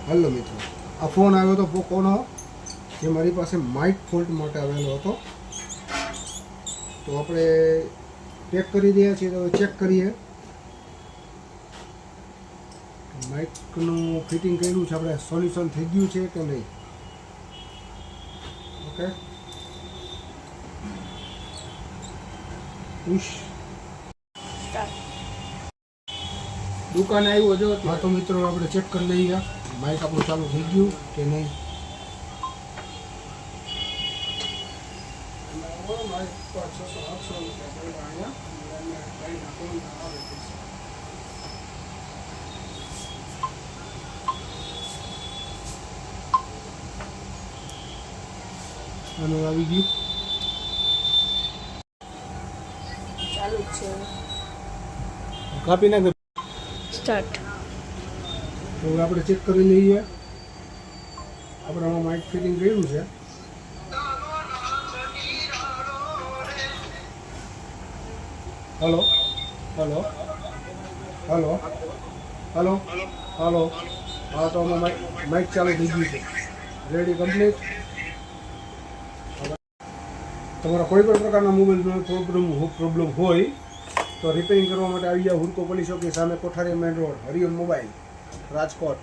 Hello મિત્રો, આ phone આવ્યો હતો પોકોનો, જે મારી પાસે માઇક ફોલ્ટ માટે આવેલો હતો. તો આપણે પેક કરી રહ્યા છીએ, તો ચેક કરીએ માઇકનું ફિટિંગ કર્યું છે આપણે, સોલ્યુશન થઈ ગયું છે કે નહીં. ઓકે, પુશ દુકાને આવ્યો જો. હા તો મિત્રો આપણે ચેક કરી લઈએ માઇક આપણું ચાલુ થઈ ગયું કે નહીં. આનું આવી ગયું, ચાલુ જ છે. કાપી નાખે. સ્ટાર્ટ. તો હવે આપણે ચેક કરી લઈએ. આપણે આમાં માઇક ફિટિંગ કર્યું છે. Hello hello hello hello hello. હા તો આમાં માઇક ચાલુ થઈ ગયું છે, રેડી કમ્પ્લીટ. તમારા કોઈ પણ પ્રકારના મોબાઈલનો પ્રોબ્લેમ હોય તો રિપેરિંગ કરવા માટે આવી જાઓ હુડકો પોલીસ ચોકી સામે, Kothari main road, Hariom mobile, Rajkot.